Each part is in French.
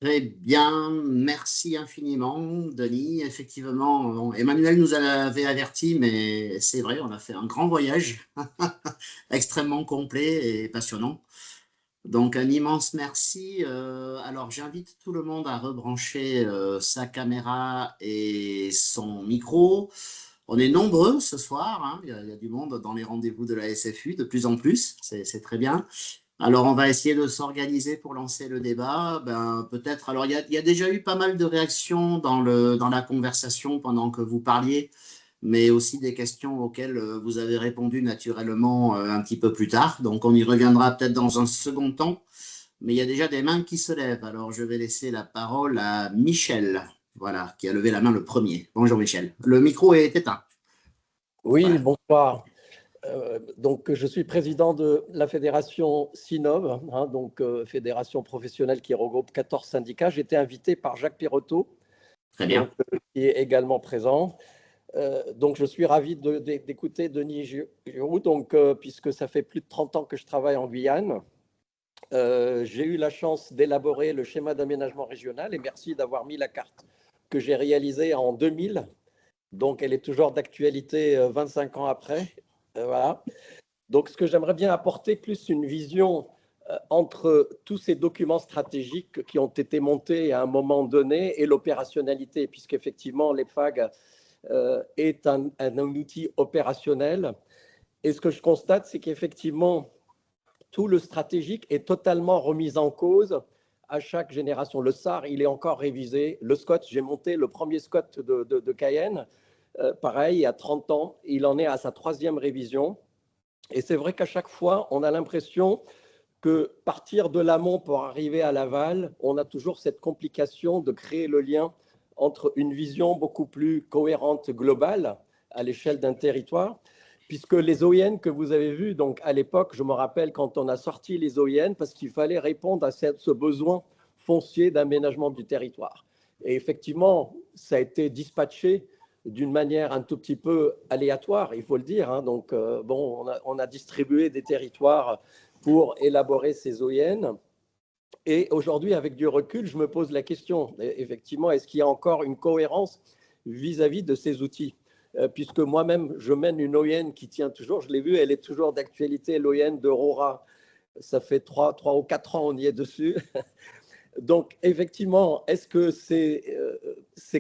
Très bien, merci infiniment, Denis. Effectivement, Emmanuel nous avait averti, mais c'est vrai, on a fait un grand voyage, extrêmement complet et passionnant. Donc, un immense merci. Alors, j'invite tout le monde à rebrancher sa caméra et son micro. On est nombreux ce soir, hein. Il y a du monde dans les rendez-vous de la SFU, de plus en plus. C'est très bien. Alors, on va essayer de s'organiser pour lancer le débat. Ben, peut-être. Alors, il y a déjà eu pas mal de réactions dans la conversation pendant que vous parliez, mais aussi des questions auxquelles vous avez répondu naturellement un petit peu plus tard. Donc, on y reviendra peut-être dans un second temps. Mais il y a déjà des mains qui se lèvent. Alors, je vais laisser la parole à Michel, voilà, qui a levé la main le premier. Bonjour Michel. Le micro est éteint. Oui, Voilà. bonsoir. Donc, je suis président de la fédération SINOV, fédération professionnelle qui regroupe 14 syndicats. J'ai été invité par Jacques Pirotto, Très bien. qui est également présent. Donc, je suis ravi d'écouter Denis Giroud, puisque ça fait plus de 30 ans que je travaille en Guyane. J'ai eu la chance d'élaborer le schéma d'aménagement régional et merci d'avoir mis la carte que j'ai réalisée en 2000. Donc, elle est toujours d'actualité 25 ans après. Voilà. Donc, ce que j'aimerais bien apporter, plus une vision entre tous ces documents stratégiques qui ont été montés à un moment donné et l'opérationnalité, puisqu'effectivement, l'EPFAG est un outil opérationnel. Et ce que je constate, c'est qu'effectivement, tout le stratégique est totalement remis en cause à chaque génération. Le SAR, il est encore révisé. Le SCOT, j'ai monté le premier SCOT de Cayenne, pareil, il y a 30 ans. Il en est à sa 3e révision. Et c'est vrai qu'à chaque fois, on a l'impression que partir de l'amont pour arriver à l'aval, on a toujours cette complication de créer le lien entre une vision beaucoup plus cohérente, globale, à l'échelle d'un territoire, puisque les OIN que vous avez vus, donc à l'époque, je me rappelle quand on a sorti les OIN, parce qu'il fallait répondre à ce besoin foncier d'aménagement du territoire. Et effectivement, ça a été dispatché d'une manière un tout petit peu aléatoire, il faut le dire. Donc, on a distribué des territoires pour élaborer ces OIN. Et aujourd'hui, avec du recul, je me pose la question, effectivement, est-ce qu'il y a encore une cohérence vis-à-vis de ces outils ? Puisque moi-même, je mène une OIN qui tient toujours, je l'ai vu, elle est toujours d'actualité, l'OIN de Rora. Ça fait 3 ou 4 ans, on y est dessus. Donc, effectivement, est-ce que c'est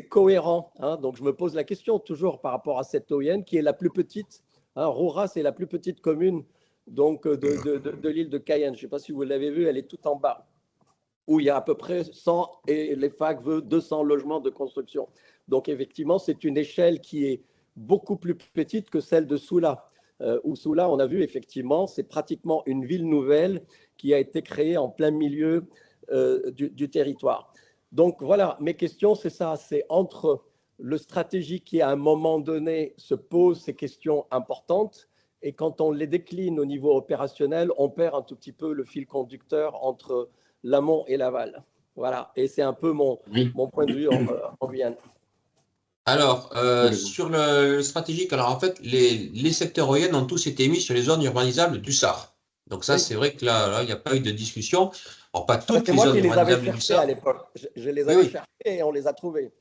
cohérent ? Donc, je me pose la question toujours par rapport à cette OIN qui est la plus petite. Rora, c'est la plus petite commune de l'île de Cayenne. Je ne sais pas si vous l'avez vu, elle est tout en bas, où il y a à peu près 100, et les FAC veut 200 logements de construction. Donc, effectivement, c'est une échelle qui est beaucoup plus petite que celle de Soula. Où Soula, on a vu, effectivement, c'est pratiquement une ville nouvelle qui a été créée en plein milieu du territoire. Donc, voilà, mes questions, c'est ça, c'est entre le stratégie qui, à un moment donné, se pose ces questions importantes, et quand on les décline au niveau opérationnel, on perd un tout petit peu le fil conducteur entre l'amont et l'aval. Voilà, et c'est un peu mon point de vue en Guyane. Alors, sur le stratégique, alors en fait, les secteurs OIN ont tous été mis sur les zones urbanisables du SAR. Donc ça, Oui. c'est vrai que là, il n'y a pas eu de discussion. Alors, pas toutes C'est les moi zones qui les avais urbanisables du cherchés à SAR. l'époque. Je les Oui, avais oui, cherchés et on les a trouvés.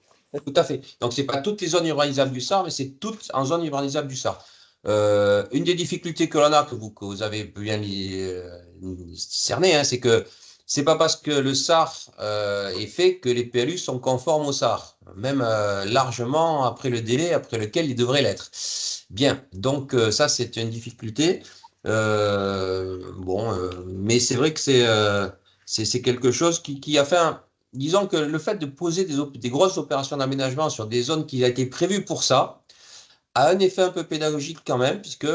tout à fait. Donc, ce n'est pas toutes les zones urbanisables du SAR, mais c'est toutes en zone urbanisable du SAR. Une des difficultés que l'on a, que vous avez bien cerné, hein, c'est que c'est pas parce que le SAR est fait que les PLU sont conformes au SAR, même largement après le délai après lequel ils devraient l'être. Bien, donc ça c'est une difficulté. Mais c'est vrai que c'est quelque chose qui a fait disons que le fait de poser des grosses opérations d'aménagement sur des zones qui a été prévues pour ça, a un effet un peu pédagogique quand même, puisque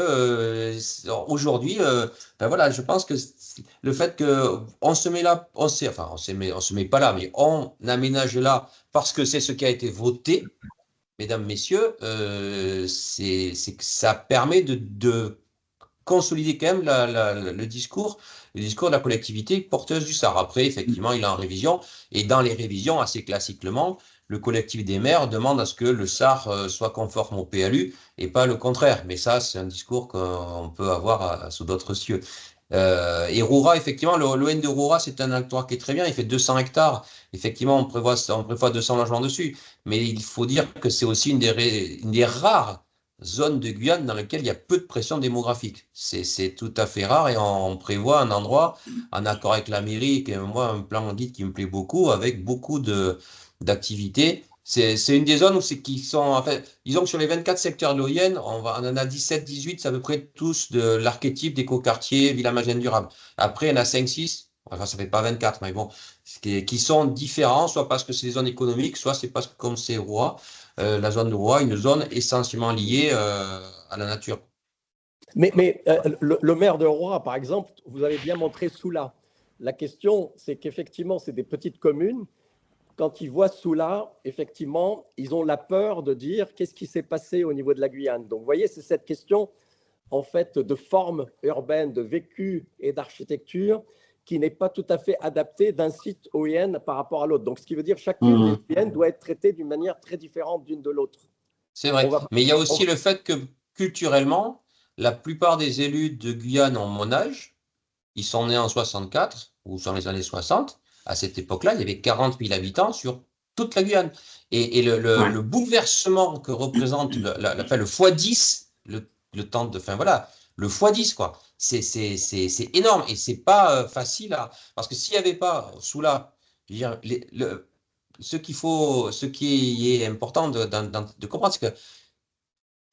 aujourd'hui, ben voilà, je pense que le fait qu'on se met là, on se met pas là, mais on aménage là parce que c'est ce qui a été voté, mesdames, messieurs, c'est que ça permet de consolider quand même le discours de la collectivité porteuse du SAR. Après, effectivement, il est en révision, et dans les révisions, assez classiquement, le collectif des maires demande à ce que le SAR soit conforme au PLU et pas le contraire. Mais ça, c'est un discours qu'on peut avoir sous d'autres cieux. Et Roura, effectivement, l'ON de Roura, c'est un territoire qui est très bien. Il fait 200 hectares. Effectivement, on prévoit 200 logements dessus. Mais il faut dire que c'est aussi une des rares zones de Guyane dans lesquelles il y a peu de pression démographique. C'est tout à fait rare et on prévoit un endroit en accord avec la mairie, qui est moi un plan guide qui me plaît beaucoup, avec beaucoup d'activités. C'est une des zones où c'est qui sont, en fait, disons que sur les 24 secteurs de l'OIN, on en a 17, 18, c'est à peu près tous de l'archétype d'écoquartier, ville aménagement durable. Après, il y en a 5, 6, enfin, ça fait pas 24, mais bon, qui sont différents, soit parce que c'est des zones économiques, soit c'est parce que comme c'est Rouen, la zone de Rouen, une zone essentiellement liée à la nature. Mais le maire de Rouen, par exemple, vous avez bien montré Soula. La question, c'est qu'effectivement, c'est des petites communes. Quand ils voient Soula, effectivement, ils ont la peur de dire qu'est-ce qui s'est passé au niveau de la Guyane. Donc, vous voyez, c'est cette question, en fait, de forme urbaine, de vécu et d'architecture qui n'est pas tout à fait adaptée d'un site OIN par rapport à l'autre. Donc, ce qui veut dire que chacune des OIN doit être traitée d'une manière très différente d'une de l'autre. C'est vrai. Mais il y a aussi le fait que culturellement, la plupart des élus de Guyane ont mon âge. Ils sont nés en 64 ou dans les années 60. À cette époque-là, il y avait 40 000 habitants sur toute la Guyane. Et le bouleversement que représente enfin, le x10, le temps de. Enfin voilà, le x10, quoi. C'est énorme. Et c'est pas facile à. Parce que s'il n'y avait pas Soula, je veux dire, ce qui est important de comprendre, c'est que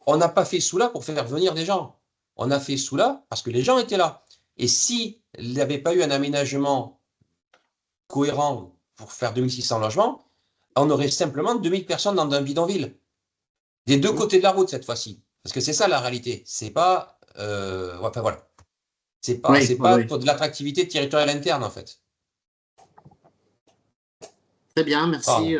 on n'a pas fait Soula pour faire venir des gens. On a fait Soula parce que les gens étaient là. Et s'il n'y avait pas eu un aménagement cohérent pour faire 2600 logements, on aurait simplement 2000 personnes dans un bidonville. Des deux côtés de la route cette fois-ci. Parce que c'est ça la réalité. C'est pas. Enfin voilà. C'est pas pour de l'attractivité territoriale interne en fait. Très bien, merci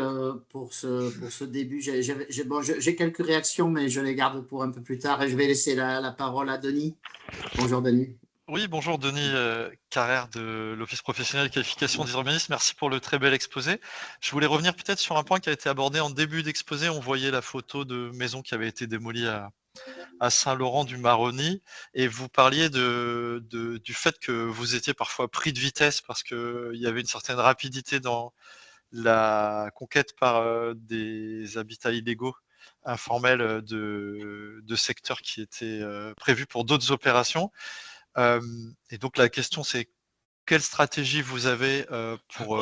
pour ce début. J'ai quelques réactions, mais je les garde pour un peu plus tard et je vais laisser la parole à Denis. Bonjour Denis. Oui, bonjour Denis Carrère de l'Office professionnel de qualification des urbanistes. Merci pour le très bel exposé. Je voulais revenir peut-être sur un point qui a été abordé en début d'exposé. On voyait la photo de maison qui avait été démolie à Saint-Laurent-du-Maroni et vous parliez du fait que vous étiez parfois pris de vitesse parce qu'il y avait une certaine rapidité dans la conquête par des habitats illégaux informels de secteurs qui étaient prévus pour d'autres opérations. Et donc la question c'est quelle stratégie vous avez pour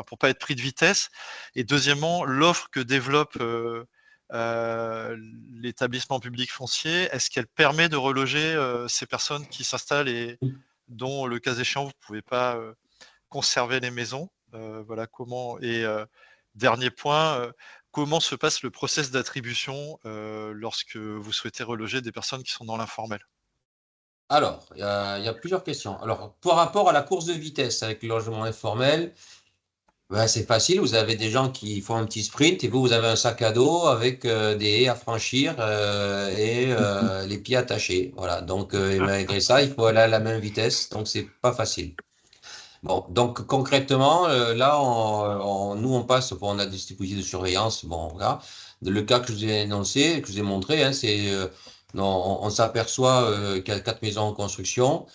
pour pas être pris de vitesse, et deuxièmement l'offre que développe l'établissement public foncier, est-ce qu'elle permet de reloger ces personnes qui s'installent et dont le cas échéant vous pouvez pas conserver les maisons, voilà comment. Et dernier point, comment se passe le process d'attribution lorsque vous souhaitez reloger des personnes qui sont dans l'informel? Alors, il y a plusieurs questions. Alors, par rapport à la course de vitesse avec le logement informel, ben, c'est facile. Vous avez des gens qui font un petit sprint et vous avez un sac à dos avec des haies à franchir et les pieds attachés. Voilà. Donc, et malgré ça, il faut aller à la même vitesse. Donc, c'est pas facile. Bon, donc concrètement, là, nous, on passe, on a des dispositifs de surveillance. Bon, voilà. Le cas que je vous ai énoncé, que je vous ai montré, hein, c'est, on s'aperçoit qu'il y a 4 maisons en construction.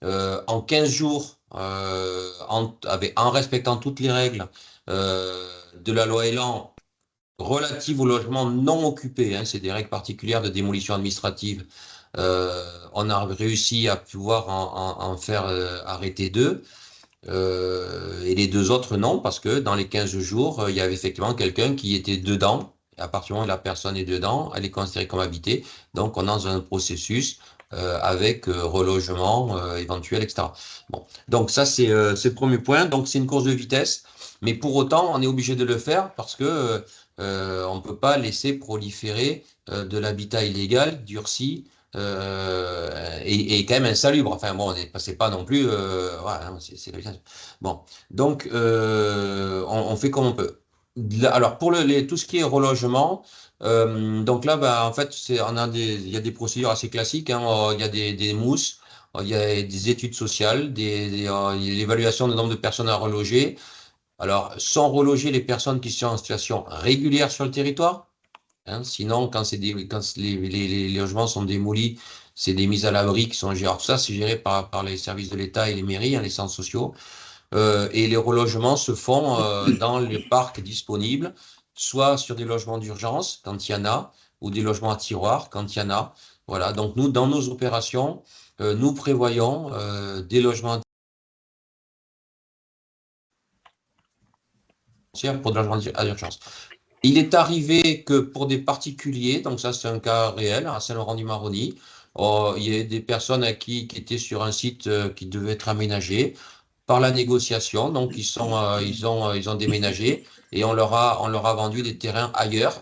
En 15 jours, en respectant toutes les règles de la loi Elan relatives au logement non occupé, hein, c'est des règles particulières de démolition administrative, on a réussi à pouvoir en faire arrêter 2. Et les 2 autres, non, parce que dans les 15 jours, il y avait effectivement quelqu'un qui était dedans. Et à partir du moment où la personne est dedans, elle est considérée comme habitée. Donc, on est dans un processus avec relogement éventuel, etc. Bon, donc ça, c'est le premier point. Donc, c'est une course de vitesse. Mais pour autant, on est obligé de le faire parce que on ne peut pas laisser proliférer de l'habitat illégal, durci, et quand même insalubre. Enfin bon, c'est pas non plus. Voilà, hein, c'est bon. Donc, on fait comme on peut. Alors, pour tout ce qui est relogement, donc là, bah, en fait, il y a des procédures assez classiques, hein. Il y a des mousses, il y a des études sociales, l'évaluation du nombre de personnes à reloger. Alors, sans reloger les personnes qui sont en situation régulière sur le territoire. Hein, sinon, quand les logements sont démolis, c'est des mises à l'abri qui sont gérées. Alors, tout ça, c'est géré par les services de l'État et les mairies, hein, les centres sociaux. Et les relogements se font dans les parcs disponibles, soit sur des logements d'urgence, quand il y en a, ou des logements à tiroirs, quand il y en a. Voilà, donc nous, dans nos opérations, nous prévoyons des logements pour des logements à urgence. Il est arrivé que pour des particuliers, donc ça c'est un cas réel, à Saint-Laurent-du-Maroni, il y a des personnes qui étaient sur un site qui devait être aménagé par la négociation, donc ils ont déménagé et on leur a vendu des terrains ailleurs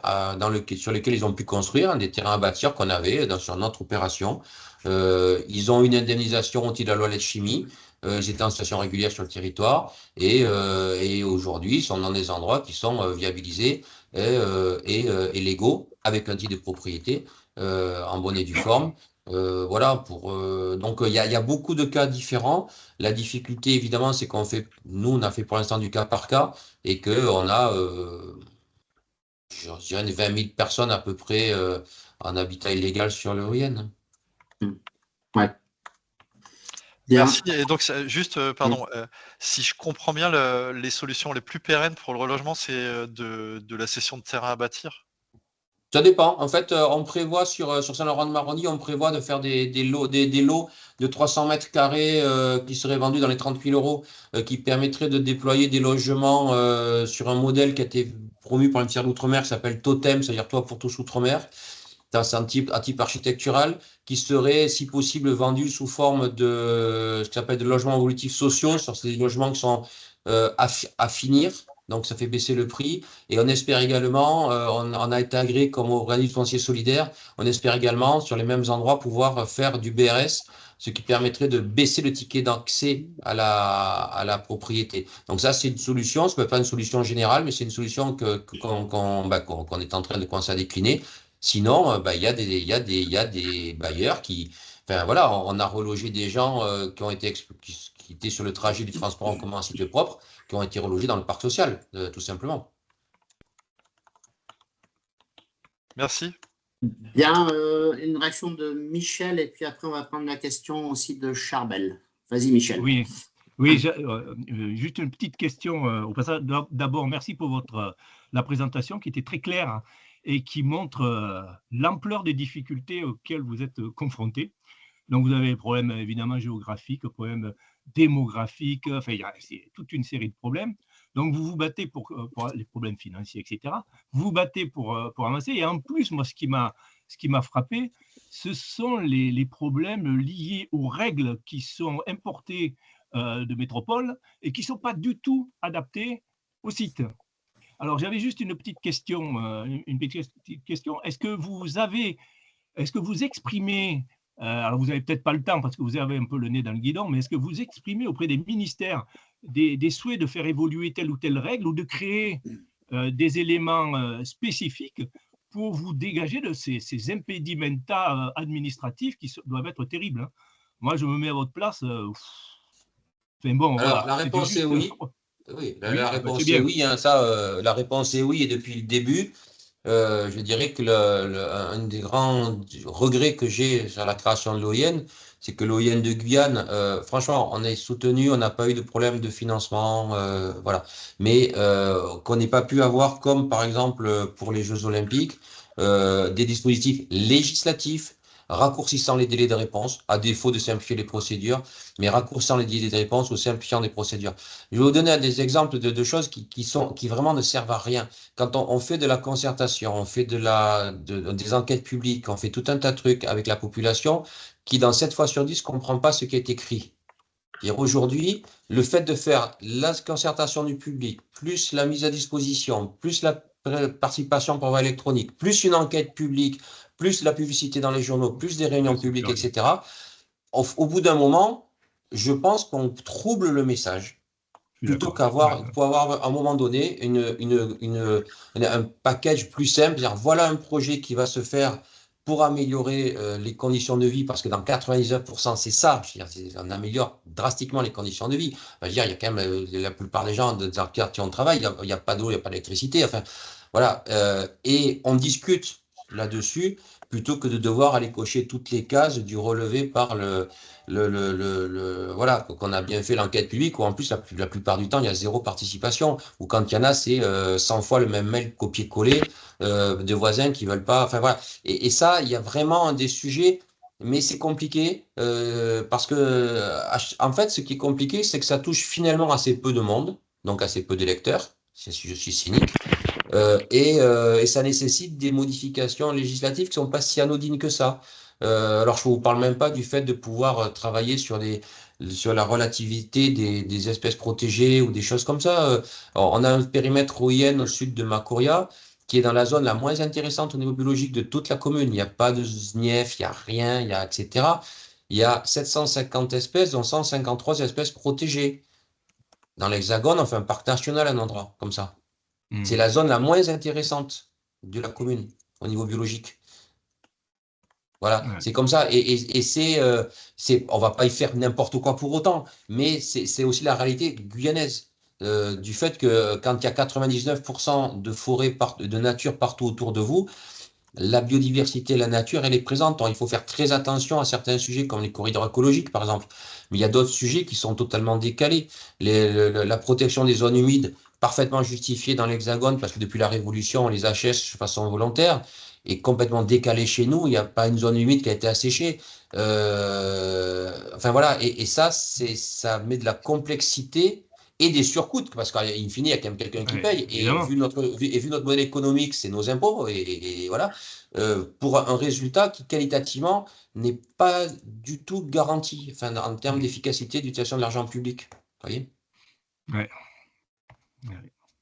sur lesquels ils ont pu construire, hein, des terrains à bâtir qu'on avait sur notre opération. Ils ont une indemnisation au titre de la loi Letchimy. Ils étaient en situation régulière sur le territoire et aujourd'hui, ils sont dans des endroits qui sont viabilisés et légaux avec un titre de propriété en bonne et due forme. Voilà, donc il y a beaucoup de cas différents. La difficulté, évidemment, c'est nous, on a fait pour l'instant du cas par cas et qu'on a, je dirais, 20 000 personnes à peu près en habitat illégal sur le Rouyen. Ouais. Bien. Merci. Et donc, juste, pardon, si je comprends bien, les solutions les plus pérennes pour le relogement, c'est de la cession de terrain à bâtir? Ça dépend. En fait, on prévoit sur Saint-Laurent-de-Maroni, on prévoit de faire des lots de 300 mètres carrés qui seraient vendus dans les 30 000 euros, qui permettraient de déployer des logements sur un modèle qui a été promu par le ministère de l'Outre-mer qui s'appelle Totem, c'est-à-dire Toi pour tous Outre-mer. C'est un type architectural qui serait, si possible, vendu sous forme de ce qu'on appelle de logements évolutifs sociaux. C'est des logements qui sont à finir, donc ça fait baisser le prix. Et on espère également, on a été agréé comme organisme foncier solidaire, on espère également, sur les mêmes endroits, pouvoir faire du BRS, ce qui permettrait de baisser le ticket d'accès à la propriété. Donc ça, c'est une solution, ce n'est pas une solution générale, mais c'est une solution qu'on est en train de commencer à décliner. Sinon, il y a des bailleurs enfin voilà, on a relogé des gens qui étaient sur le trajet du transport en commun en site propre, qui ont été relogés dans le parc social, tout simplement. Merci. Bien, une réaction de Michel, et puis après, on va prendre la question aussi de Charbel. Vas-y, Michel. Oui, juste une petite question au passage. D'abord, merci pour la présentation qui était très claire et qui montre l'ampleur des difficultés auxquelles vous êtes confrontés. Donc, vous avez des problèmes évidemment géographiques, des problèmes démographiques, enfin, c'est toute une série de problèmes. Donc, vous vous battez pour les problèmes financiers, etc. Vous vous battez pour avancer. Et en plus, moi, ce qui m'a frappé, ce sont les problèmes liés aux règles qui sont importées de métropole et qui ne sont pas du tout adaptées au site. Alors, j'avais juste une petite question. Est-ce que vous exprimez, alors vous n'avez peut-être pas le temps parce que vous avez un peu le nez dans le guidon, mais est-ce que vous exprimez auprès des ministères des souhaits de faire évoluer telle ou telle règle ou de créer des éléments spécifiques pour vous dégager de ces impedimenta administratifs qui doivent être terribles, hein. Moi, je me mets à votre place. Bon, alors, voilà, la réponse est oui. Oui, la réponse est oui. Hein, la réponse est oui, et depuis le début, je dirais que un des grands regrets que j'ai sur la création de l'OIN, c'est que l'OIN de Guyane, franchement, on est soutenu, on n'a pas eu de problème de financement, voilà. Mais qu'on n'ait pas pu avoir, comme par exemple pour les Jeux Olympiques, des dispositifs législatifs raccourcissant les délais de réponse, à défaut de simplifier les procédures, mais raccourcissant les délais de réponse ou simplifiant les procédures. Je vais vous donner des exemples de choses qui vraiment ne servent à rien. Quand on fait de la concertation, on fait des enquêtes publiques, on fait tout un tas de trucs avec la population qui, dans 7 fois sur 10, ne comprend pas ce qui est écrit. Aujourd'hui, le fait de faire la concertation du public, plus la mise à disposition, plus la participation par voie électronique, plus une enquête publique, plus la publicité dans les journaux, plus des réunions publiques, etc., au bout d'un moment, je pense qu'on trouble le message. Plutôt pour avoir à un moment donné un package plus simple, dire voilà un projet qui va se faire pour améliorer les conditions de vie, parce que dans 99%, c'est ça, on améliore drastiquement les conditions de vie. Il y a quand même la plupart des gens dans le quartier où on travaille, il n'y a pas d'eau, il n'y a pas d'électricité, enfin voilà, et on discute là-dessus, plutôt que de devoir aller cocher toutes les cases du relevé par voilà, qu'on a bien fait l'enquête publique, où en plus, la plupart du temps, il y a zéro participation, ou quand il y en a, c'est 100 fois le même mail copié-collé de voisins qui veulent pas, enfin voilà. Et ça, il y a vraiment des sujets, mais c'est compliqué, parce que, en fait, ce qui est compliqué, c'est que ça touche finalement assez peu de monde, donc assez peu d'électeurs, si je suis cynique. Et ça nécessite des modifications législatives qui ne sont pas si anodines que ça. Alors, je ne vous parle même pas du fait de pouvoir travailler sur la relativité des espèces protégées ou des choses comme ça. On a un périmètre OIN au sud de Macoria, qui est dans la zone la moins intéressante au niveau biologique de toute la commune. Il n'y a pas de SNIEF, il n'y a rien, etc. Il y a 750 espèces, dont 153 espèces protégées. Dans l'Hexagone, on fait un parc national, un endroit comme ça. C'est la zone la moins intéressante de la commune au niveau biologique. Voilà, c'est comme ça. On va pas y faire n'importe quoi pour autant, mais c'est aussi la réalité guyanaise. Du fait que quand il y a 99% de forêt, de nature partout autour de vous, la biodiversité, la nature, elle est présente. Il faut faire très attention à certains sujets comme les corridors écologiques, par exemple. Mais il y a d'autres sujets qui sont totalement décalés. La protection des zones humides, parfaitement justifiée dans l'Hexagone, parce que depuis la Révolution, on les achète de façon volontaire, est complètement décalée chez nous. Il n'y a pas une zone humide qui a été asséchée. Enfin voilà, et ça, ça met de la complexité et des surcoûts, parce qu'in fine, il y a quand même quelqu'un qui paye. Et vu notre modèle économique, c'est nos impôts, et voilà, pour un résultat qui, qualitativement, n'est pas du tout garanti, enfin, en termes d'efficacité d'utilisation de l'argent public. Vous voyez? Ouais.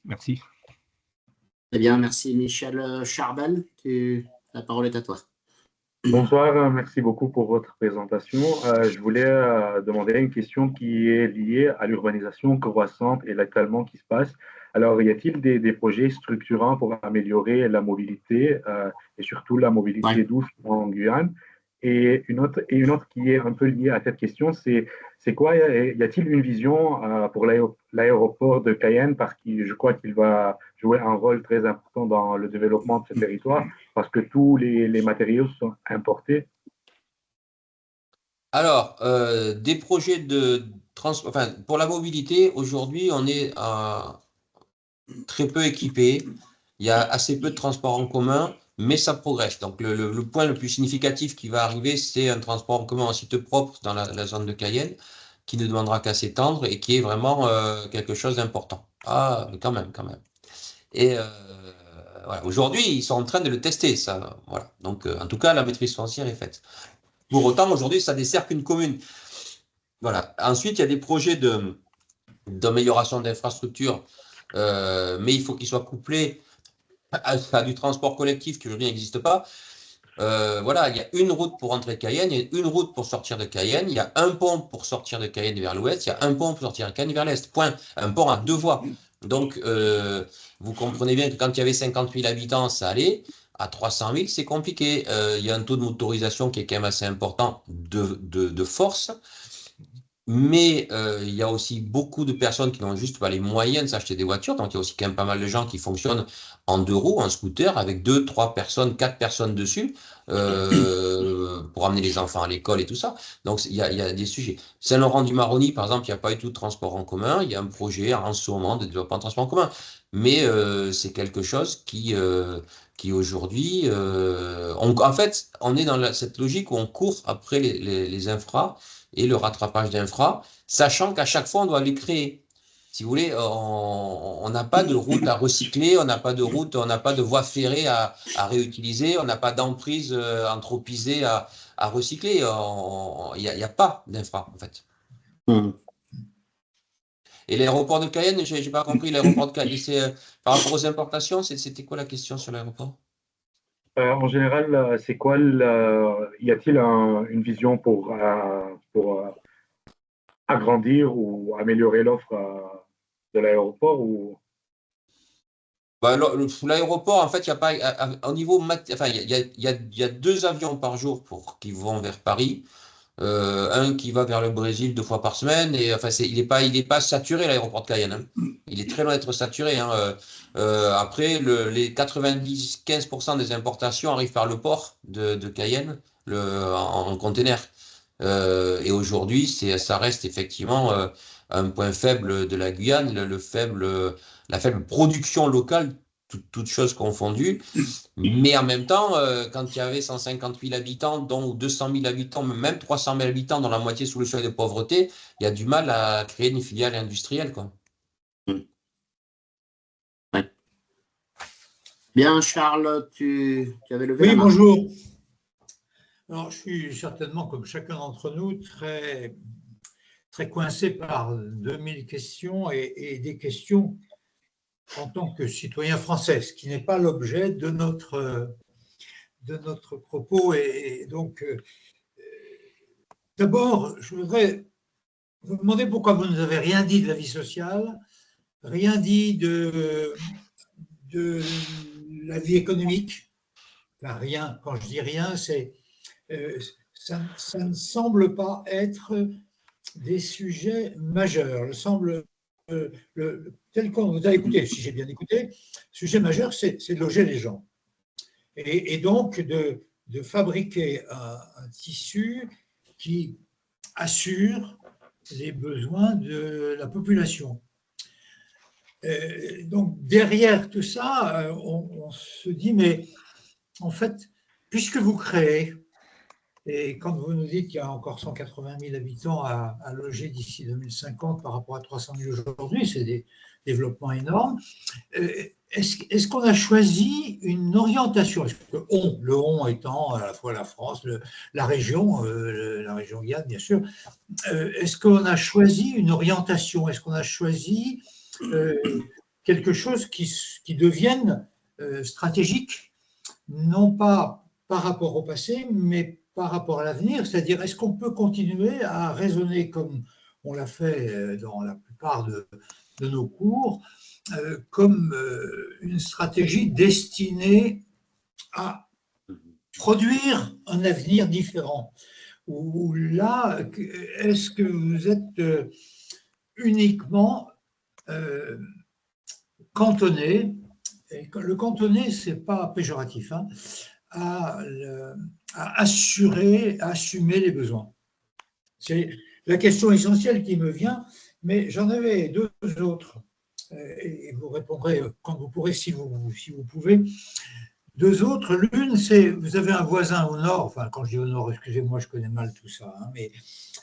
Merci. Très bien, merci Michel Charbel. La parole est à toi. Bonsoir, merci beaucoup pour votre présentation. Je voulais demander une question qui est liée à l'urbanisation croissante et l'étalement qui se passe. Alors, y a-t-il des projets structurants pour améliorer la mobilité et surtout la mobilité douce en Guyane? Et une autre qui est un peu liée à cette question, c'est quoi, y a-t-il une vision pour l'aéroport de Cayenne, parce que je crois qu'il va jouer un rôle très important dans le développement de ce territoire, parce que tous les matériaux sont importés? Alors, des projets pour la mobilité, aujourd'hui, on est très peu équipé. Il y a assez peu de transports en commun, mais ça progresse. Donc, le point le plus significatif qui va arriver, c'est un transport en commun en site propre dans la zone de Cayenne, qui ne demandera qu'à s'étendre et qui est vraiment quelque chose d'important. Ah, mais quand même. Et voilà. Aujourd'hui, ils sont en train de le tester, ça. Voilà. Donc, en tout cas, la maîtrise foncière est faite. Pour autant, aujourd'hui, ça dessert qu'une commune. Voilà. Ensuite, il y a des projets d'amélioration d'infrastructures, mais il faut qu'ils soient couplés à du transport collectif qui aujourd'hui n'existe pas. Voilà, il y a une route pour entrer de Cayenne, il y a une route pour sortir de Cayenne, il y a un pont pour sortir de Cayenne vers l'ouest, il y a un pont pour sortir de Cayenne vers l'est. Point. Un pont à deux voies. Donc, vous comprenez bien que quand il y avait 50 000 habitants, ça allait. À 300 000, c'est compliqué. Il y a un taux de motorisation qui est quand même assez important de force. Mais il y a aussi beaucoup de personnes qui n'ont juste pas les moyens de s'acheter des voitures. Donc, il y a aussi quand même pas mal de gens qui fonctionnent en deux roues, en scooter, avec 2, 3 personnes, 4 personnes dessus, pour amener les enfants à l'école et tout ça. Donc, il y a des sujets. Saint-Laurent-du-Maroni, par exemple, il n'y a pas eu tout de transport en commun. Il y a un projet en ce moment de développement de transport en commun. Mais c'est quelque chose qui aujourd'hui... en fait, on est dans cette logique où on court après les infras et le rattrapage d'infra, sachant qu'à chaque fois, on doit les créer. Si vous voulez, on n'a pas de route à recycler, on n'a pas de voie ferrée à réutiliser, on n'a pas d'emprise anthropisée à recycler. Il n'y a pas d'infra, en fait. Et l'aéroport de Cayenne, je n'ai pas compris, l'aéroport de Cayenne, par rapport aux importations, c'était quoi la question sur l'aéroport? En général, c'est quoi y a-t-il une vision pour agrandir ou améliorer l'offre de l'aéroport ou... L'aéroport, en fait, il n'y a pas, au niveau, enfin, il y a 2 avions par jour qui vont vers Paris, un qui va vers le Brésil 2 fois par semaine, et enfin, il n'est pas saturé l'aéroport de Cayenne. Hein. Il est très loin d'être saturé. Hein. Après, les 90-15% des importations arrivent par le port de Cayenne en container. Et aujourd'hui, ça reste effectivement un point faible de la Guyane, la faible production locale, toutes choses confondues. Mais en même temps, quand il y avait 150 000 habitants, dont 200 000 habitants, même 300 000 habitants, dont la moitié sous le seuil de pauvreté, il y a du mal à créer une filiale industrielle, quoi. Ouais. Bien, Charles, tu avais levé la Oui, main. bonjour. Alors, je suis certainement, comme chacun d'entre nous, très, très coincé par 2000 questions et des questions en tant que citoyen français, ce qui n'est pas l'objet de notre propos. Et donc, d'abord, je voudrais vous demander pourquoi vous ne nous avez rien dit de la vie sociale, rien dit de la vie économique. Enfin, rien, quand je dis rien, c'est ça ne semble pas être des sujets majeurs. Il semble, tel qu'on vous a écouté, si j'ai bien écouté, le sujet majeur, c'est de loger les gens. Et donc de fabriquer un tissu qui assure les besoins de la population. Donc derrière tout ça, on se dit, mais en fait, puisque vous créez, et quand vous nous dites qu'il y a encore 180 000 habitants à loger d'ici 2050 par rapport à 300 000 aujourd'hui, c'est des développements énormes. Est-ce qu'on a choisi une orientation? Est-ce que le on étant à la fois la France, la région Guyane, bien sûr. Est-ce qu'on a choisi une orientation? Est-ce qu'on a choisi quelque chose qui devienne stratégique, non pas par rapport au passé, mais par rapport à l'avenir, c'est-à-dire est-ce qu'on peut continuer à raisonner comme on l'a fait dans la plupart de nos cours, comme une stratégie destinée à produire un avenir différent? Ou là, est-ce que vous êtes uniquement cantonné, et le cantonné, ce n'est pas péjoratif, hein, à assumer les besoins? C'est la question essentielle qui me vient, mais j'en avais deux autres, et vous répondrez quand vous pourrez, si vous pouvez. Deux autres, l'une, c'est, vous avez un voisin au nord, enfin quand je dis au nord, excusez-moi, je connais mal tout ça, hein, mais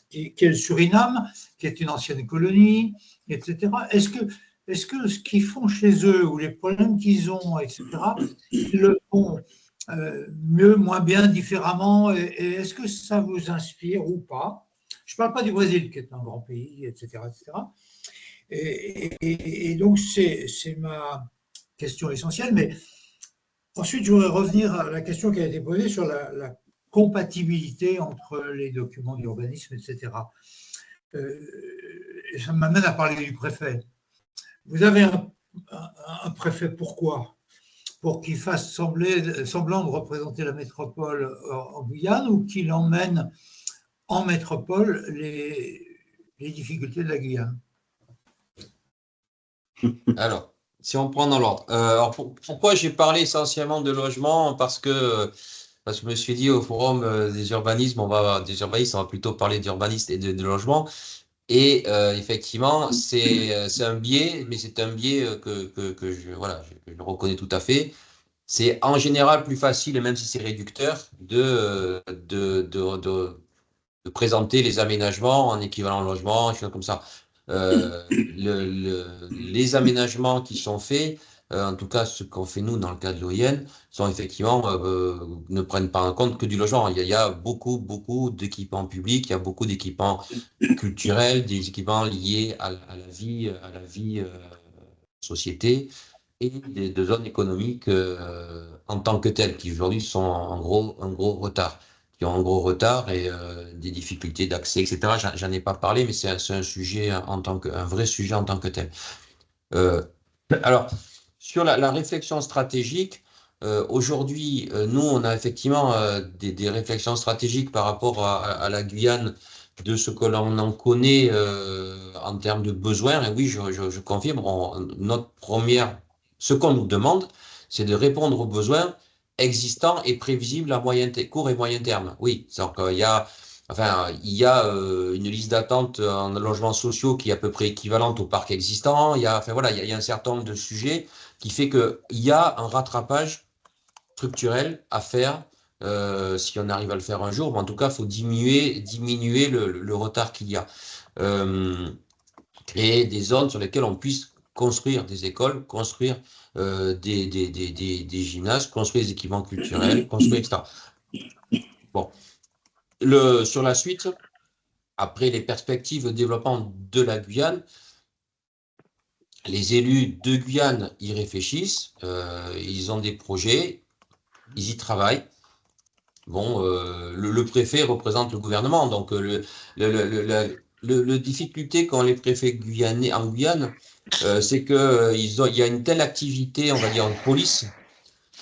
qui est le Suriname, qui est une ancienne colonie, etc. Est-ce que ce qu'ils font chez eux, ou les problèmes qu'ils ont, etc., ils le font mieux, moins bien, différemment, et est-ce que ça vous inspire ou pas? Je ne parle pas du Brésil, qui est un grand pays, etc. etc. Et donc, c'est ma question essentielle. Mais ensuite, je voudrais revenir à la question qui a été posée sur la compatibilité entre les documents d'urbanisme, etc. Et ça m'amène à parler du préfet. Vous avez un préfet, pourquoi? Pour qu'il fasse semblant de représenter la métropole en Guyane, ou qu'il emmène en métropole les difficultés de la Guyane? Alors, si on prend dans l'ordre. Alors pourquoi j'ai parlé essentiellement de logement? Parce que je me suis dit au forum des urbanismes, on va plutôt parler d'urbanistes et de logement. Et effectivement, c'est un biais, mais c'est un biais que je reconnais tout à fait. C'est en général plus facile, et même si c'est réducteur, de présenter les aménagements en équivalent logement, des choses comme ça. Les aménagements qui sont faits, en tout cas ce qu'on fait nous dans le cas de l'OIN, sont effectivement ne prennent pas en compte que du logement. Il y a beaucoup d'équipements publics, il y a beaucoup d'équipements culturels, des équipements liés à la vie société, et de zones économiques en tant que telles, qui aujourd'hui sont en gros retard. Qui ont un gros retard et des difficultés d'accès, etc. J'en ai pas parlé, mais c'est un sujet un vrai sujet en tant que tel. Alors, sur la réflexion stratégique, aujourd'hui, nous, on a effectivement des réflexions stratégiques par rapport à la Guyane de ce que l'on en connaît en termes de besoins, et oui, je confirme, ce qu'on nous demande, c'est de répondre aux besoins existants et prévisibles à court et moyen terme. Oui, c'est-à-dire qu'il y a, une liste d'attente en logements sociaux qui est à peu près équivalente au parc existant. Il y a un certain nombre de sujets qui fait qu'il y a un rattrapage structurel à faire si on arrive à le faire un jour, mais en tout cas, il faut diminuer le retard qu'il y a. Créer des zones sur lesquelles on puisse construire des écoles, construire des gymnases, construire des équipements culturels, construire, etc. Bon. Sur la suite, après les perspectives de développement de la Guyane, les élus de Guyane y réfléchissent, ils ont des projets, ils y travaillent. Bon, le préfet représente le gouvernement, donc le difficulté qu'ont les préfets guyanais en Guyane, c'est que il y a une telle activité, on va dire, de police,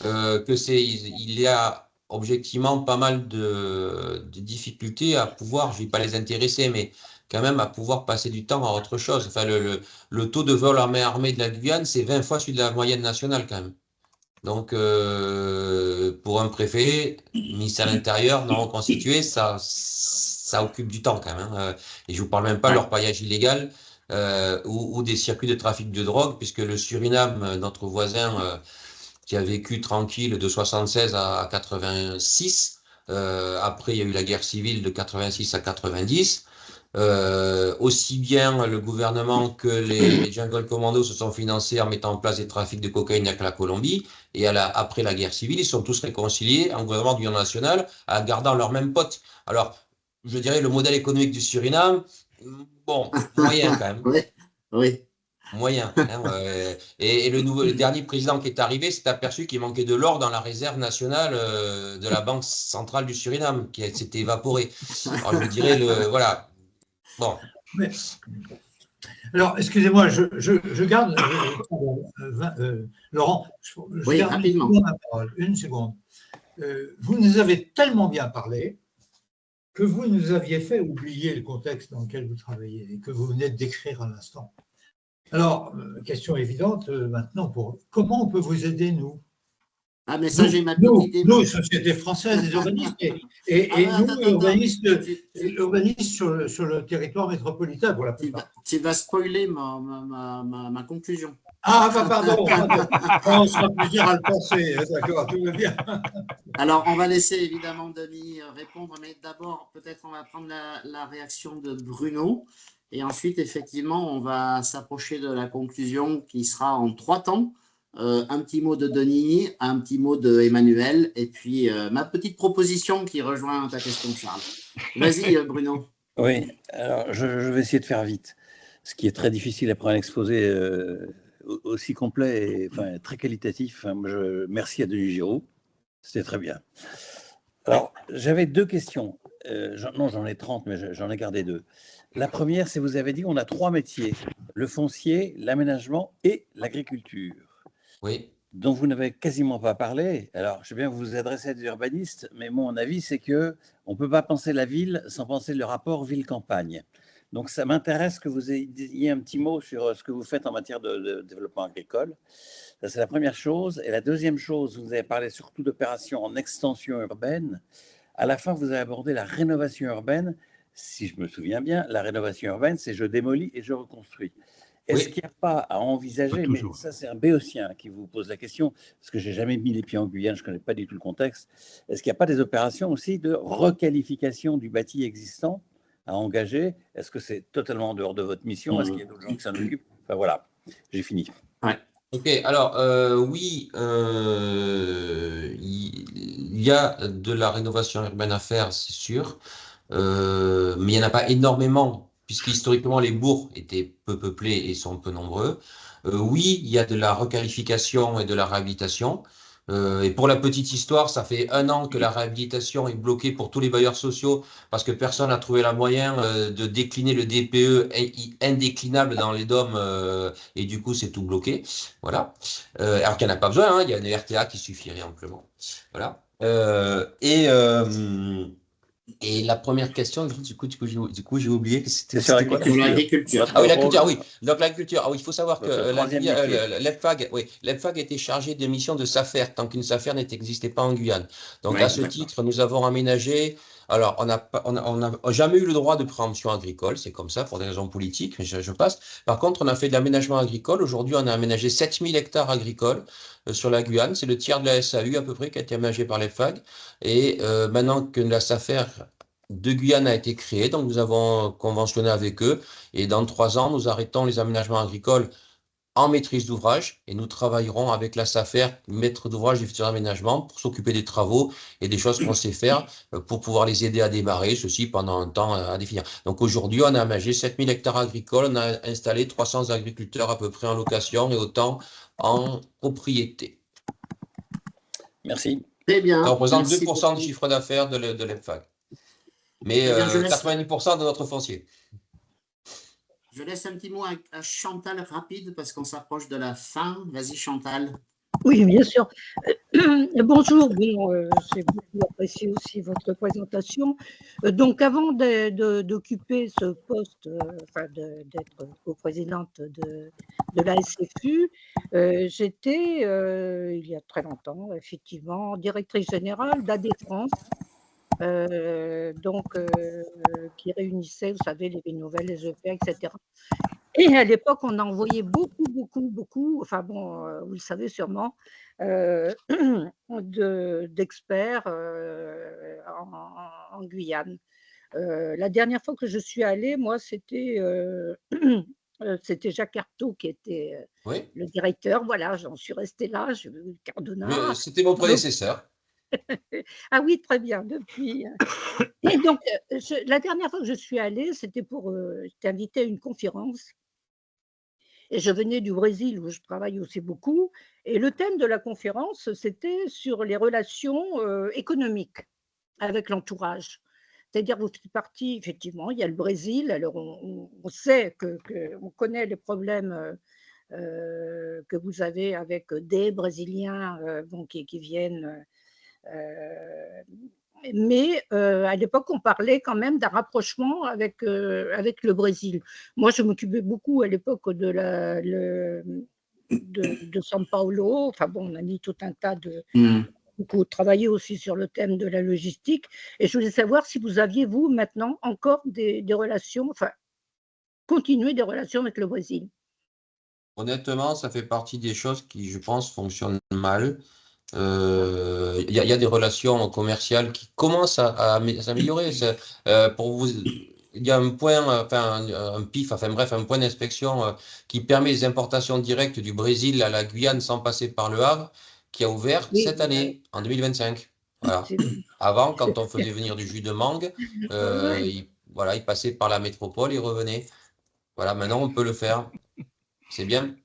il y a objectivement pas mal de difficultés à pouvoir, je ne vais pas les intéresser, mais quand même à pouvoir passer du temps à autre chose. Enfin, le taux de vol à main armée de la Guyane, c'est 20 fois celui de la moyenne nationale quand même. Donc, pour un préfet, ministère de l'Intérieur, non reconstitué, ça occupe du temps quand même, hein. Et je vous parle même pas de leur paillage illégal ou des circuits de trafic de drogue, puisque le Suriname, notre voisin, qui a vécu tranquille de 76 à 86, après il y a eu la guerre civile de 86 à 90. Aussi bien le gouvernement que les Jungle Commandos se sont financés en mettant en place des trafics de cocaïne avec la Colombie. Et après la guerre civile, ils sont tous réconciliés en gouvernement d'union nationale en gardant leurs mêmes potes. Alors, je dirais le modèle économique du Suriname, bon, moyen quand même. Oui, oui. Moyen. Hein, et le dernier président qui est arrivé s'est aperçu qu'il manquait de l'or dans la réserve nationale de la Banque centrale du Suriname, qui s'était évaporée. Alors, je dirais, voilà. Bon. Mais, alors, excusez-moi, je garde, Laurent, je Oui, garde rapidement. la parole, une seconde. Vous nous avez tellement bien parlé que vous nous aviez fait oublier le contexte dans lequel vous travaillez et que vous venez de décrire à l'instant. Alors, question évidente maintenant, comment on peut vous aider, nous? Ah, mais ça, j'ai ma petite idée. Nous, Société française des urbanistes, et nous, urbanistes sur le territoire métropolitain, pour la plupart. Tu vas spoiler ma conclusion. Ah, bah, pardon, on sera plusieurs à le penser, d'accord, tout va bien. Alors, on va laisser évidemment Denis répondre, mais d'abord, peut-être on va prendre la réaction de Bruno, et ensuite, effectivement, on va s'approcher de la conclusion qui sera en 3 temps. Un petit mot de Denis, un petit mot de Emmanuel, et puis ma petite proposition qui rejoint ta question, Charles. Vas-y, Bruno. Oui, alors je vais essayer de faire vite, ce qui est très difficile après un exposé aussi complet et enfin, très qualitatif. Merci à Denis Giraud, c'était très bien. Alors, j'avais 2 questions. Non, j'en ai 30, mais j'en ai gardé 2. La première, c'est vous avez dit on a 3 métiers, le foncier, l'aménagement et l'agriculture. Oui. Dont vous n'avez quasiment pas parlé. Alors, je sais bien que vous vous adressez à des urbanistes, mais mon avis, c'est qu'on ne peut pas penser la ville sans penser le rapport ville-campagne. Donc, ça m'intéresse que vous ayez un petit mot sur ce que vous faites en matière de développement agricole. Ça, c'est la première chose. Et la deuxième chose, vous avez parlé surtout d'opérations en extension urbaine. À la fin, vous avez abordé la rénovation urbaine. Si je me souviens bien, la rénovation urbaine, c'est je démolis et je reconstruis. Est-ce qu'il n'y a pas à envisager, mais ça c'est un béotien qui vous pose la question, parce que je n'ai jamais mis les pieds en Guyane, je ne connais pas du tout le contexte, est-ce qu'il n'y a pas des opérations aussi de requalification du bâti existant à engager? Est-ce que c'est totalement en dehors de votre mission? Est-ce qu'il y a d'autres gens qui s'en occupent? Enfin voilà, j'ai fini. Ouais. Ok, alors oui, il y a de la rénovation urbaine à faire, c'est sûr, mais il n'y en a pas énormément, puisque historiquement les bourgs étaient peu peuplés et sont peu nombreux. Oui, il y a de la requalification et de la réhabilitation. Et pour la petite histoire, ça fait 1 an que la réhabilitation est bloquée pour tous les bailleurs sociaux parce que personne n'a trouvé la moyen de décliner le DPE indéclinable dans les DOM et du coup c'est tout bloqué. Voilà. Alors qu'il n'y en a pas besoin, hein, il y a une RTA qui suffirait amplement. Voilà. Et la première question, du coup, j'ai oublié que c'était sur quoi Sur l'agriculture. Ah oui, l'agriculture, oui. Donc l'agriculture, ah oui, il faut savoir que Votre troisième métier. l'EPFAG était chargé des missions de SAFER, tant qu'une SAFER n'existait pas en Guyane. Donc Oui, à ce d'accord. titre, nous avons aménagé. Alors, on n'a jamais eu le droit de préemption agricole, c'est comme ça, pour des raisons politiques, mais je passe. Par contre, on a fait de l'aménagement agricole. Aujourd'hui, on a aménagé 7000 hectares agricoles sur la Guyane. C'est le tiers de la SAU à peu près qui a été aménagé par l'EPFAG. Et maintenant que la SAFER de Guyane a été créée, donc nous avons conventionné avec eux. Et dans 3 ans, nous arrêtons les aménagements agricoles en maîtrise d'ouvrage et nous travaillerons avec la SAFER, maître d'ouvrage des futurs aménagements, pour s'occuper des travaux et des choses qu'on sait faire pour pouvoir les aider à démarrer, ceci pendant un temps à définir. Donc aujourd'hui, on a aménagé 7000 hectares agricoles, on a installé 300 agriculteurs à peu près en location et autant en propriété. Merci. Très bien. Ça représente Merci 2% du beaucoup. chiffre d'affaires de l'EPFAG. Mais Très bien, je laisse 90% de notre foncier. un petit mot à Chantal rapide parce qu'on s'approche de la fin. Vas-y, Chantal. Oui, bien sûr. Bonjour, bon, j'ai beaucoup apprécié aussi votre présentation. Donc, avant d'occuper ce poste, enfin d'être coprésidente de la SFU, j'étais, il y a très longtemps, effectivement, directrice générale d'AD France, donc qui réunissait, vous savez, les nouvelles, les EPA, etc. Et à l'époque, on a envoyé beaucoup, enfin bon, vous le savez sûrement, d'experts en Guyane. La dernière fois que je suis allée, moi, c'était Jacques Artaud qui était Oui, le directeur. Voilà, j'en suis restée là, j'ai vu Cardona. c'était mon prédécesseur. Ah oui, très bien, depuis. Et donc, la dernière fois que je suis allée, c'était j'étais invitée à une conférence. Et je venais du Brésil où je travaille aussi beaucoup. Et le thème de la conférence, c'était sur les relations économiques avec l'entourage. C'est-à-dire, vous faites partie, effectivement, il y a le Brésil. Alors, on sait on connaît les problèmes que vous avez avec des Brésiliens bon, qui viennent. Mais à l'époque, on parlait quand même d'un rapprochement avec le Brésil. Moi, je m'occupais beaucoup à l'époque de São Paulo. Enfin bon, on a mis tout un tas de… beaucoup travaillé aussi sur le thème de la logistique. Et je voulais savoir si vous aviez, vous, maintenant, encore des relations, enfin, continuer des relations avec le Brésil. Honnêtement, ça fait partie des choses qui, je pense, fonctionnent mal. Il y a des relations commerciales qui commencent à s'améliorer. Il y a un point, enfin un PIF, enfin bref, un point d'inspection qui permet les importations directes du Brésil à la Guyane sans passer par le Havre, qui a ouvert Oui, cette année, en 2025. Voilà. c'est Avant, quand on faisait venir du jus de mangue, ouais. il passait par la métropole, il revenait. Voilà, maintenant on peut le faire. C'est bien.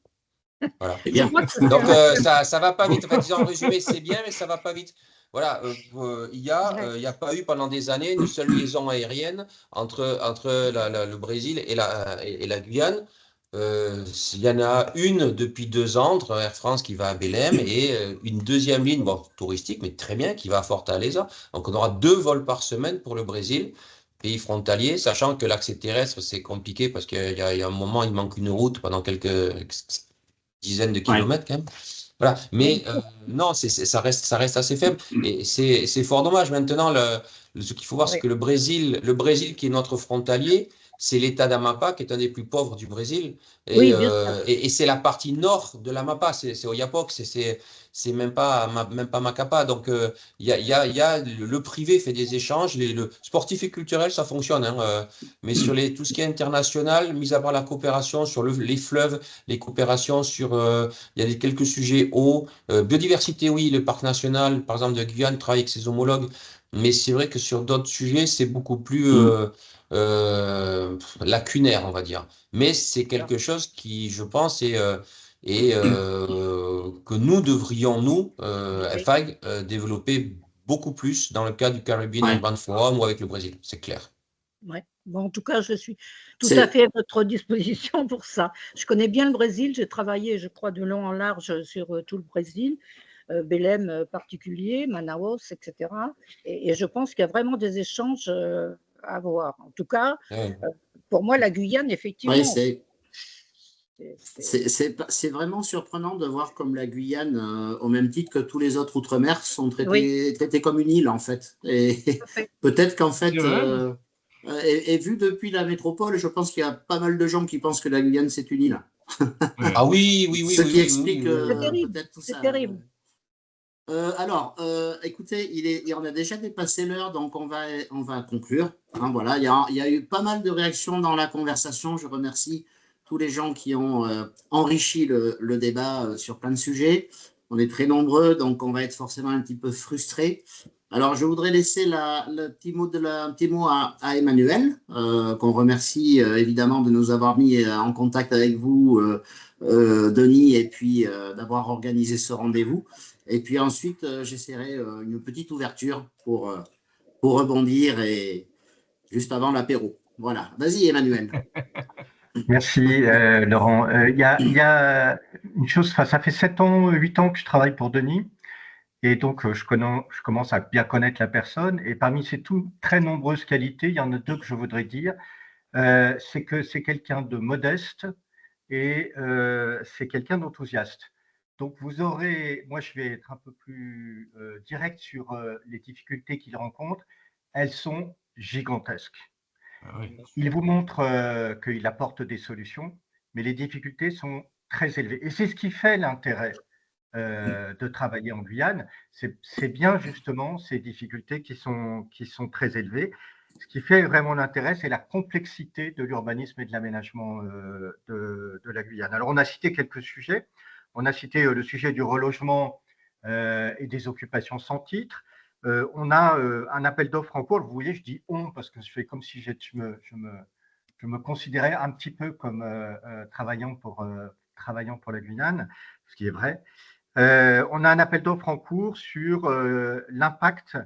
Voilà. C'est bien. Donc ça va pas vite. En fait, disons, en résumé, c'est bien, mais ça va pas vite. Voilà, il y a pas eu pendant des années une seule liaison aérienne entre le Brésil et la Guyane. Il y en a une depuis 2 ans entre Air France qui va à Belém et une deuxième ligne, bon, touristique, mais très bien, qui va à Fortaleza. Donc on aura 2 vols par semaine pour le Brésil, pays frontalier, sachant que l'accès terrestre, c'est compliqué parce qu'il y a un moment, il manque une route pendant quelques dizaines de kilomètres quand même. Voilà. Mais non, ça reste assez faible. Et c'est fort dommage. Maintenant, ce qu'il faut voir, c'est que le Brésil qui est notre frontalier, c'est l'État d'Amapá qui est un des plus pauvres du Brésil. Et, Oui, bien sûr. et c'est la partie nord de l'Amapá, c'est Oiapoque, c'est même pas Macapá. Donc, le privé fait des échanges, le sportif et culturel, ça fonctionne. Hein, mais sur tout ce qui est international, mis à part la coopération sur les fleuves, les coopérations sur, il y a quelques sujets eau, biodiversité, oui, le parc national, par exemple, de Guyane travaille avec ses homologues, mais c'est vrai que sur d'autres sujets, c'est beaucoup plus lacunaire, on va dire. Mais c'est quelque chose qui, je pense, que nous devrions, FAG, développer beaucoup plus dans le cadre du Caribbean Urban Forum ou avec le Brésil, c'est clair. Ouais. Bon, en tout cas, je suis tout à fait à votre disposition pour ça. Je connais bien le Brésil, j'ai travaillé, je crois, de long en large sur tout le Brésil. Belém particulier, Manaus, etc. Et je pense qu'il y a vraiment des échanges à avoir. En tout cas, pour moi, la Guyane, effectivement. Oui, c'est vraiment surprenant de voir comme la Guyane, au même titre que tous les autres outre-mer, sont traités comme une île, en fait. Et peut-être qu'en fait, et vu depuis la métropole, je pense qu'il y a pas mal de gens qui pensent que la Guyane, c'est une île. Ah oui, oui, oui. Ce qui explique peut-être tout ça. C'est terrible. Alors, écoutez, on a déjà dépassé l'heure, donc on va conclure. Hein, voilà, il y a eu pas mal de réactions dans la conversation. Je remercie tous les gens qui ont enrichi le débat sur plein de sujets. On est très nombreux, donc on va être forcément un petit peu frustrés. Alors, je voudrais laisser un petit mot à Emmanuel, qu'on remercie évidemment de nous avoir mis en contact avec vous, Denis, et puis d'avoir organisé ce rendez-vous. Et puis ensuite, j'essaierai une petite ouverture pour rebondir et juste avant l'apéro. Voilà. Vas-y, Emmanuel. Merci, Laurent. Il y a une chose, ça fait 7 ans, 8 ans que je travaille pour Denis. Et donc, je commence à bien connaître la personne. Et parmi ces très nombreuses qualités, il y en a 2 que je voudrais dire. C'est que c'est quelqu'un de modeste et c'est quelqu'un d'enthousiaste. Donc, moi, je vais être un peu plus direct sur les difficultés qu'il rencontre. Elles sont gigantesques. Ah oui. Il vous montre qu'il apporte des solutions, mais les difficultés sont très élevées. Et c'est ce qui fait l'intérêt de travailler en Guyane. C'est bien justement ces difficultés qui sont très élevées. Ce qui fait vraiment l'intérêt, c'est la complexité de l'urbanisme et de l'aménagement de la Guyane. Alors, on a cité quelques sujets. On a cité le sujet du relogement et des occupations sans titre. On a un appel d'offres en cours. Vous voyez, je dis on parce que je fais comme si je me considérais un petit peu comme travaillant pour la Guyane, ce qui est vrai. On a un appel d'offres en cours sur l'impact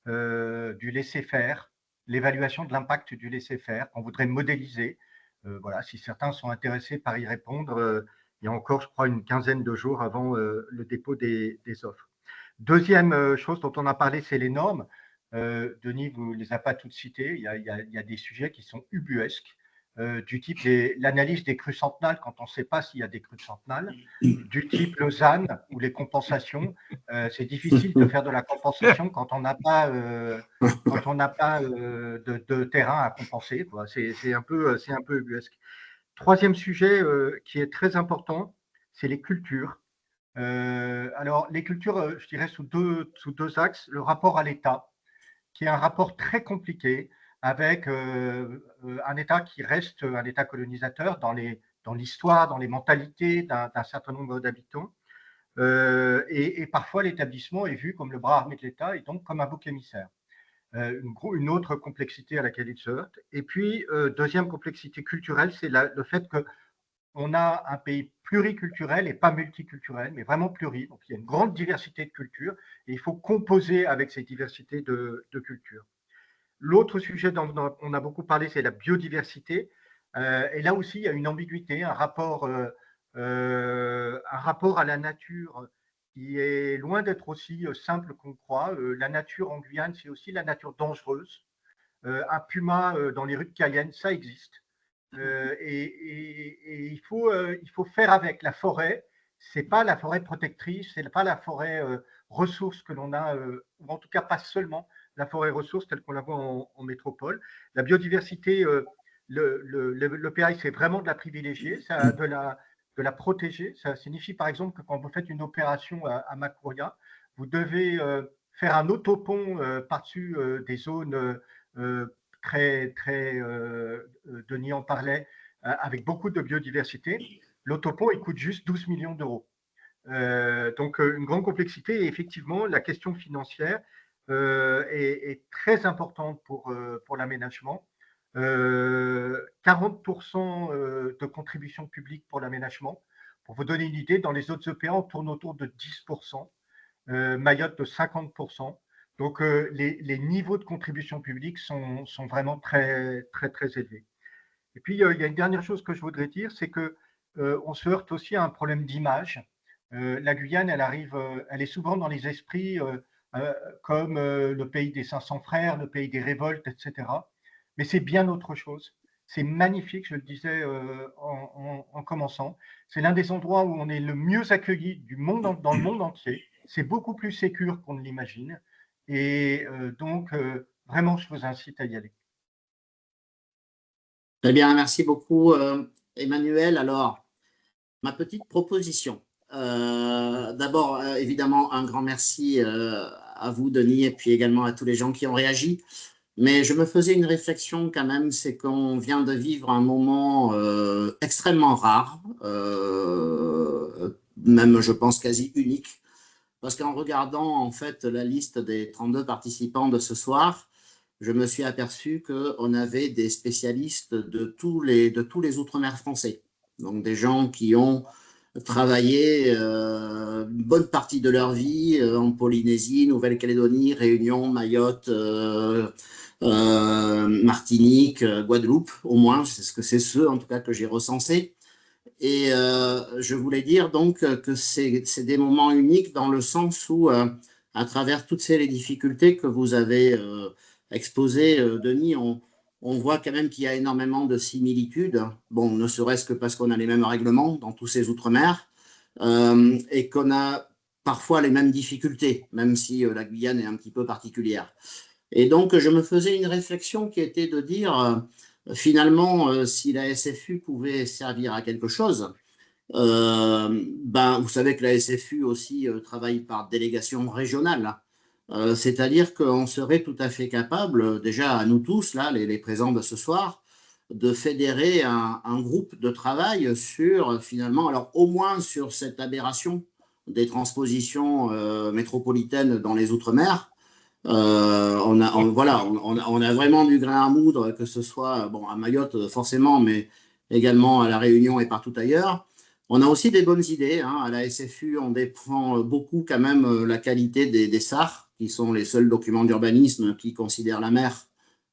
du laisser-faire, l'évaluation de l'impact du laisser-faire qu'on voudrait modéliser. Voilà, si certains sont intéressés par y répondre, il y a encore, je crois, une quinzaine de jours avant le dépôt des offres. Deuxième chose dont on a parlé, c'est les normes. Denis ne vous les a pas toutes citées. Il y a des sujets qui sont ubuesques, du type l'analyse des crues centenales quand on ne sait pas s'il y a des crues centenales, du type Lausanne ou les compensations. C'est difficile de faire de la compensation quand on n'a pas, de terrain à compenser. C'est un peu ubuesque. Troisième sujet qui est très important, c'est les cultures. Alors, les cultures, je dirais, sous deux axes. Le rapport à l'État, qui est un rapport très compliqué avec un État qui reste un État colonisateur dans l'histoire, dans les mentalités d'un certain nombre d'habitants. Et parfois, l'établissement est vu comme le bras armé de l'État et donc comme un bouc émissaire. Une autre complexité à laquelle il se heurte. Et puis, deuxième complexité culturelle, c'est le fait qu'on a un pays pluriculturel et pas multiculturel, mais vraiment pluri. Donc, il y a une grande diversité de cultures et il faut composer avec ces diversités de cultures. L'autre sujet dont on a beaucoup parlé, c'est la biodiversité. Et là aussi, il y a une ambiguïté, un rapport à la nature qui est loin d'être aussi simple qu'on croit. La nature en Guyane, c'est aussi la nature dangereuse. Un puma dans les rues de Cayenne, ça existe. Et il faut faire avec la forêt. C'est pas la forêt protectrice, c'est pas la forêt ressource que l'on a, ou en tout cas pas seulement la forêt ressource telle qu'on la voit en métropole. La biodiversité, le PAI, c'est vraiment de la privilégier, de la protéger. Ça signifie par exemple que quand vous faites une opération à Makouria, vous devez faire un autopont par-dessus des zones très, Denis en parlait, avec beaucoup de biodiversité. L'autopont, il coûte juste 12 millions d'euros. Donc, une grande complexité. Et effectivement, la question financière est très importante pour l'aménagement. 40% de contribution publique pour l'aménagement. Pour vous donner une idée, dans les autres EPA, on tourne autour de 10%, Mayotte de 50%. Donc, les niveaux de contribution publique sont vraiment très, très, très élevés. Et puis, il y a une dernière chose que je voudrais dire, c'est qu'on se heurte aussi à un problème d'image. La Guyane, elle est souvent dans les esprits comme le pays des 500 frères, le pays des révoltes, etc. Mais c'est bien autre chose. C'est magnifique, je le disais en commençant. C'est l'un des endroits où on est le mieux accueilli dans le monde entier. C'est beaucoup plus sécure qu'on ne l'imagine. Et donc, vraiment, je vous incite à y aller. Très bien, merci beaucoup, Emmanuel. Alors, ma petite proposition. D'abord, évidemment, un grand merci à vous, Denis, et puis également à tous les gens qui ont réagi. Mais je me faisais une réflexion quand même, c'est qu'on vient de vivre un moment extrêmement rare, même je pense quasi unique, parce qu'en regardant en fait la liste des 32 participants de ce soir, je me suis aperçu qu'on avait des spécialistes de tous les outre-mer français. Donc des gens qui ont travaillé une bonne partie de leur vie en Polynésie, Nouvelle-Calédonie, Réunion, Mayotte, Martinique, Guadeloupe, au moins, c'est ceux en tout cas que j'ai recensés. Et je voulais dire donc que c'est des moments uniques dans le sens où, à travers toutes ces difficultés que vous avez exposées, Denis, on voit quand même qu'il y a énormément de similitudes. Bon, ne serait-ce que parce qu'on a les mêmes règlements dans tous ces outre-mer et qu'on a parfois les mêmes difficultés, même si la Guyane est un petit peu particulière. Et donc, je me faisais une réflexion qui était de dire, finalement, si la SFU pouvait servir à quelque chose, vous savez que la SFU aussi travaille par délégation régionale. C'est-à-dire qu'on serait tout à fait capable, déjà à nous tous, là, les présents de ce soir, de fédérer un groupe de travail sur, finalement, alors au moins sur cette aberration des transpositions métropolitaines dans les Outre-mer. On a vraiment du grain à moudre, que ce soit bon, à Mayotte forcément, mais également à La Réunion et partout ailleurs. On a aussi des bonnes idées. Hein. À la SFU, on défend beaucoup quand même la qualité des SAR, qui sont les seuls documents d'urbanisme qui considèrent la mer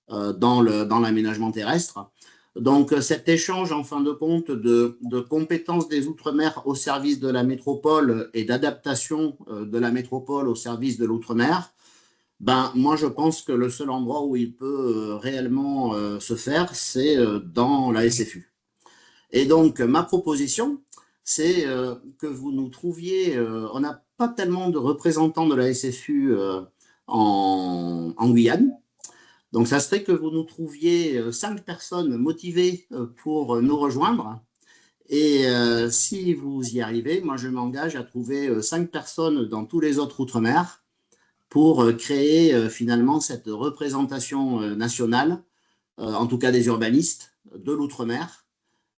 dans l'aménagement terrestre. Donc cet échange, en fin de compte, de compétences des Outre-mer au service de la métropole et d'adaptation de la métropole au service de l'Outre-mer, moi, je pense que le seul endroit où il peut réellement se faire, c'est dans la SFU. Et donc, ma proposition, c'est que vous nous trouviez, on n'a pas tellement de représentants de la SFU en Guyane, donc ça serait que vous nous trouviez 5 personnes motivées pour nous rejoindre. Et si vous y arrivez, moi, je m'engage à trouver 5 personnes dans tous les autres Outre-mer pour créer finalement cette représentation nationale, en tout cas des urbanistes de l'outre-mer,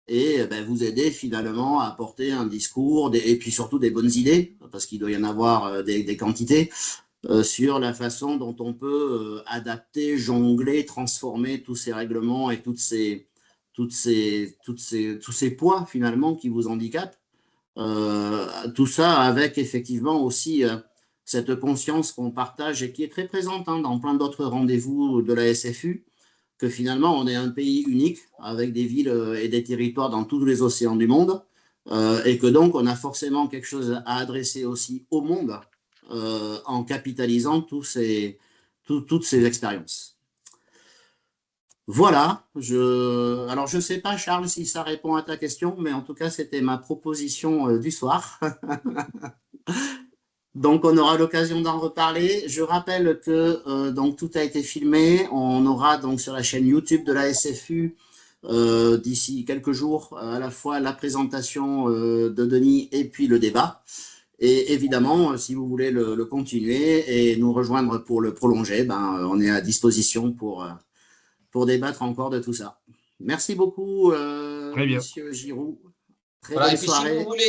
et vous aider finalement à apporter un discours et puis surtout des bonnes idées, parce qu'il doit y en avoir des quantités, sur la façon dont on peut adapter, jongler, transformer tous ces règlements et tous ces poids finalement qui vous handicapent. Tout ça avec effectivement aussi cette conscience qu'on partage et qui est très présente dans plein d'autres rendez-vous de la SFU, que finalement on est un pays unique avec des villes et des territoires dans tous les océans du monde et que donc on a forcément quelque chose à adresser aussi au monde en capitalisant toutes ces expériences. Voilà, alors je ne sais pas Charles si ça répond à ta question, mais en tout cas c'était ma proposition du soir. Donc, on aura l'occasion d'en reparler. Je rappelle que donc tout a été filmé. On aura donc sur la chaîne YouTube de la SFU d'ici quelques jours à la fois la présentation de Denis et puis le débat. Et évidemment, si vous voulez le continuer et nous rejoindre pour le prolonger, on est à disposition pour débattre encore de tout ça. Merci beaucoup, Monsieur Giroux. Voilà, et puis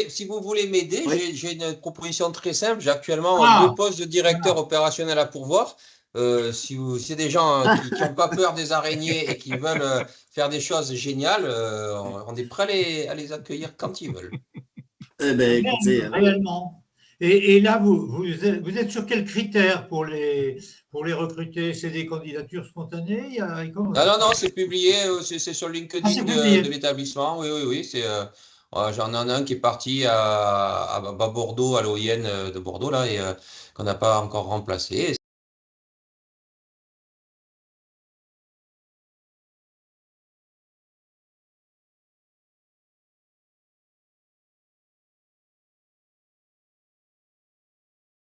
si vous voulez m'aider, oui. J'ai une proposition très simple. J'ai actuellement 2 postes de directeur opérationnel à pourvoir. Si c'est des gens qui n'ont pas peur des araignées et qui veulent faire des choses géniales, on est prêt à les accueillir quand ils veulent. Écoutez, réellement. Et là, vous êtes sur quels critères pour les recruter? C'est des candidatures spontanées? Non, c'est publié, c'est sur LinkedIn de l'établissement. Oui. J'en ai un qui est parti à Bordeaux, à l'OIN de Bordeaux, là, et qu'on n'a pas encore remplacé.